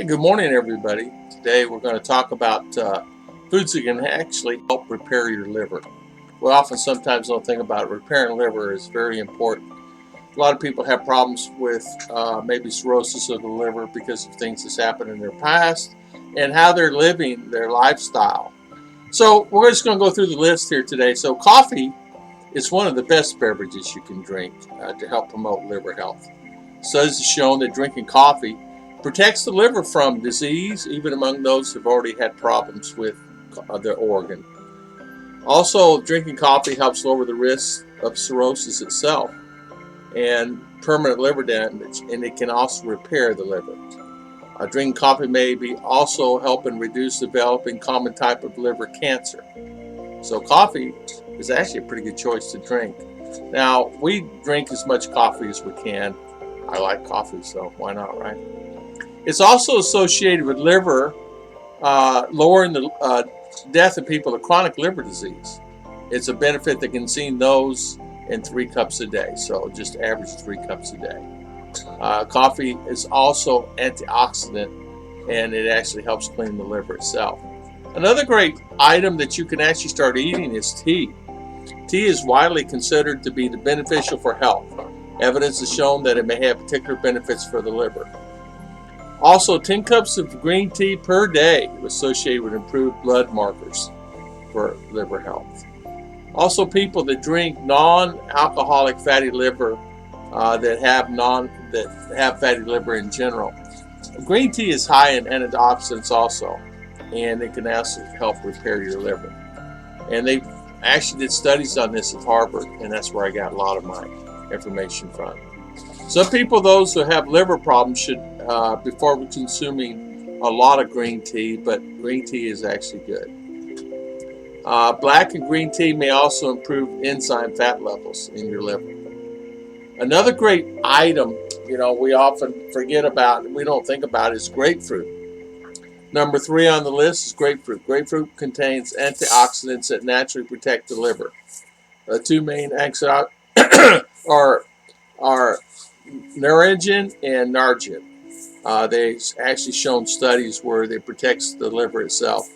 Good morning, everybody. Today we're going to talk about foods that can actually help repair your liver. We often sometimes don't think about it. Repairing liver is very important. A lot of people have problems with maybe cirrhosis of the liver because of things that's happened in their past and how they're living their lifestyle. So we're just going to go through the list here today. So coffee is one of the best beverages you can drink to help promote liver health. Studies have shown that drinking coffee protects the liver from disease, even among those who've already had problems with their organ. Also, drinking coffee helps lower the risk of cirrhosis itself and permanent liver damage, and it can also repair the liver. Drinking coffee may be also helping reduce developing common type of liver cancer. So coffee is actually a pretty good choice to drink. Now, we drink as much coffee as we can. I like coffee, so why not, right? It's also associated with liver, lowering the death of people with chronic liver disease. It's a benefit that can be seen those in 3 cups a day, so just average 3 cups a day. Coffee is also antioxidant, and it actually helps clean the liver itself. Another great item that you can actually start eating is tea. Tea is widely considered to be beneficial for health. Evidence has shown that it may have particular benefits for the liver. Also, 10 cups of green tea per day is associated with improved blood markers for liver health. Also, people that drink non-alcoholic fatty liver that have fatty liver in general. Green tea is high in antioxidants also, and it can also help repair your liver. And they actually did studies on this at Harvard, and that's where I got a lot of my information from. Some people, those who have liver problems, should before consuming a lot of green tea, but green tea is actually good. Black and green tea may also improve enzyme fat levels in your liver. Another great item, we often forget about and we don't think about is grapefruit. Number 3 on the list is grapefruit. Grapefruit contains antioxidants that naturally protect the liver. The 2 main antioxidants are naringin and nargin. They've actually shown studies where it protects the liver itself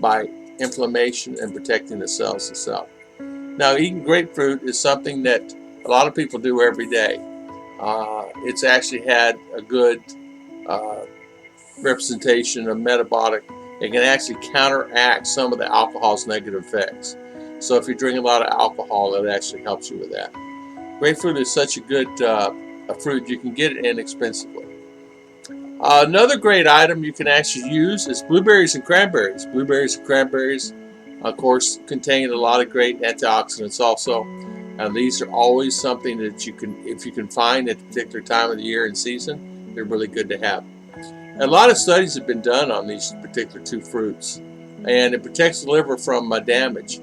by inflammation and protecting the cells itself. Now, eating grapefruit is something that a lot of people do every day. It's actually had a good representation of metabolic. It can actually counteract some of the alcohol's negative effects. So if you drink a lot of alcohol, it actually helps you with that. Grapefruit is such a good fruit. You can get it inexpensively. Another great item you can actually use is blueberries and cranberries. Blueberries and cranberries, of course, contain a lot of great antioxidants also. And these are always something that you can, if you can find at a particular time of the year and season, they're really good to have. A lot of studies have been done on these particular 2 fruits, and it protects the liver from damage.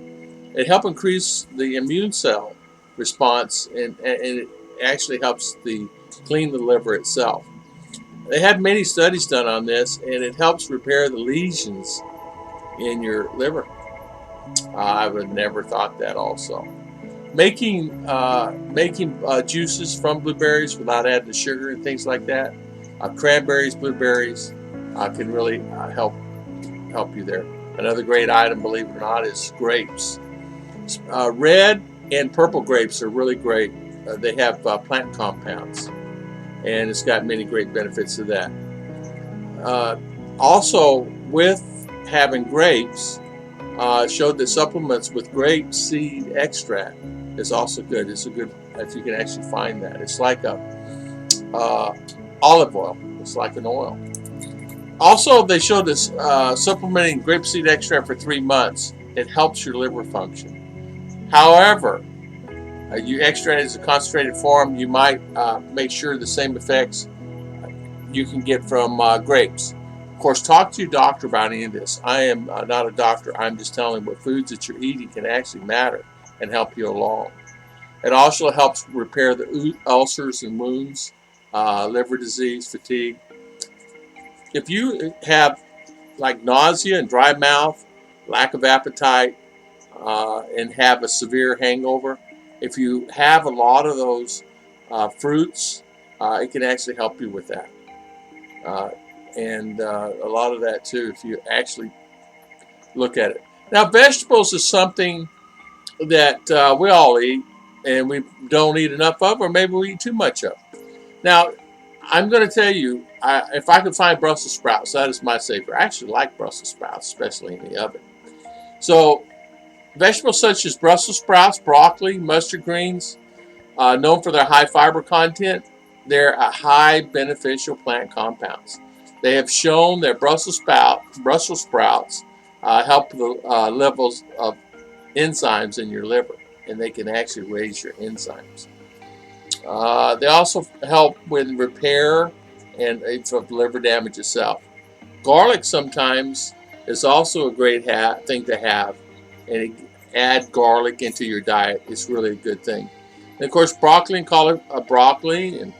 It helps increase the immune cell response, and it actually helps clean the liver itself. They had many studies done on this, and it helps repair the lesions in your liver. I would never thought that also. Making juices from blueberries without adding the sugar and things like that. Cranberries, blueberries can really help you there. Another great item, believe it or not, is grapes. Red and purple grapes are really great. They have plant compounds, and it's got many great benefits to that. Also, with having grapes, showed that supplements with grape seed extract is also good. It's a good, if you can actually find that. It's like a olive oil. It's like an oil. Also, they showed this supplementing grapeseed extract for 3 months. It helps your liver function. However, you extract it as a concentrated form, you might make sure the same effects you can get from grapes. Of course, talk to your doctor about any of this. I am not a doctor. I'm just telling you what foods that you're eating can actually matter and help you along. It also helps repair the ulcers and wounds, liver disease, fatigue. If you have like nausea and dry mouth, lack of appetite, and have a severe hangover, if you have a lot of those fruits, it can actually help you with that. and a lot of that too, if you actually look at it. Now, vegetables is something that we all eat, and we don't eat enough of, or maybe we eat too much of. Now, I'm going to tell you, if I could find Brussels sprouts, that is my savior. I actually like Brussels sprouts, especially in the oven. So, vegetables such as Brussels sprouts, broccoli, mustard greens, known for their high fiber content, they're a high beneficial plant compounds. They have shown that Brussels sprouts help the levels of enzymes in your liver, and they can actually raise your enzymes. They also help with repair and of liver damage itself. Garlic sometimes is also a great thing to have, and add garlic into your diet is really a good thing. And of course, broccoli and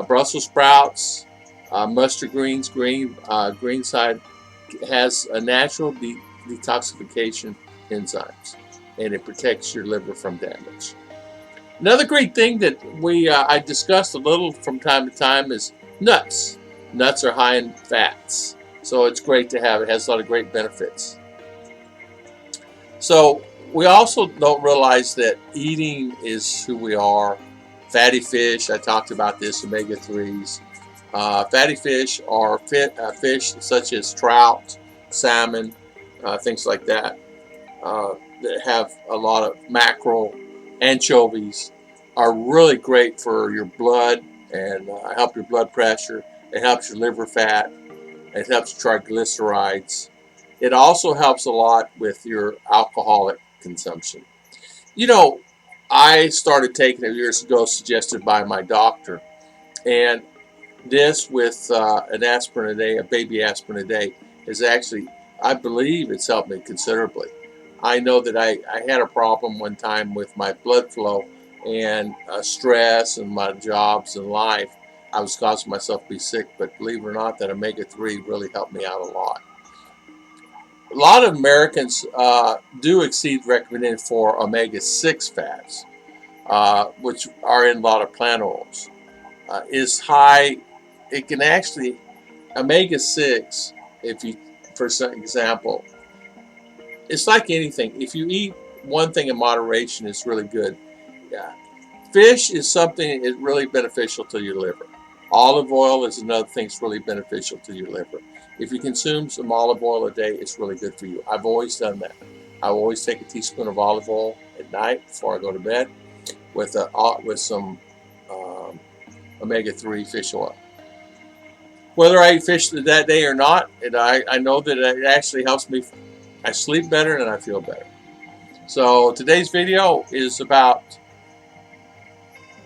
Brussels sprouts, mustard greens, green side has a natural detoxification enzymes, and it protects your liver from damage. Another great thing that I discussed a little from time to time is nuts. Nuts are high in fats, so it's great to have. It has a lot of great benefits. So we also don't realize that eating is who we are. Fatty fish, I talked about this, omega-3s. Fatty fish are fish such as trout, salmon, things like that that have a lot of mackerel, anchovies, are really great for your blood and help your blood pressure. It helps your liver fat. It helps triglycerides. It also helps a lot with your alcoholic consumption. You know, I started taking it years ago, suggested by my doctor, and this with an aspirin a day, a baby aspirin a day, is actually, I believe it's helped me considerably. I know that I had a problem one time with my blood flow and stress and my jobs and life. I was causing myself to be sick, but believe it or not, that omega-3 really helped me out a lot. A lot of Americans do exceed recommended for omega-6 fats, which are in a lot of plant oils. Is high. It can actually omega-6. If you, for example, it's like anything. If you eat one thing in moderation, it's really good. Yeah. Fish is something that is really beneficial to your liver. Olive oil is another thing that's really beneficial to your liver. If you consume some olive oil a day, it's really good for you. I've always done that. I always take a teaspoon of olive oil at night before I go to bed with some omega-3 fish oil. Whether I eat fish that day or not, I know that it actually helps me. I sleep better and I feel better. So today's video is about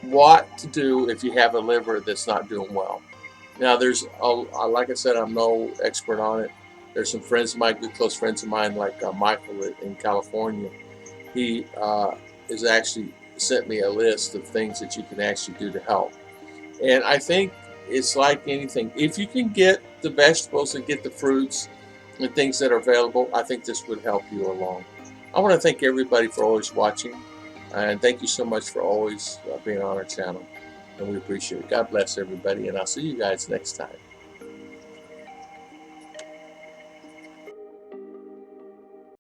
what to do if you have a liver that's not doing well. Now, like I said, I'm no expert on it. There's some friends of mine, good close friends of mine, like Michael in California. He has actually sent me a list of things that you can actually do to help. And I think it's like anything. If you can get the vegetables and get the fruits and things that are available, I think this would help you along. I want to thank everybody for always watching. And thank you so much for always being on our channel. And we appreciate it. God bless everybody. And I'll see you guys next time.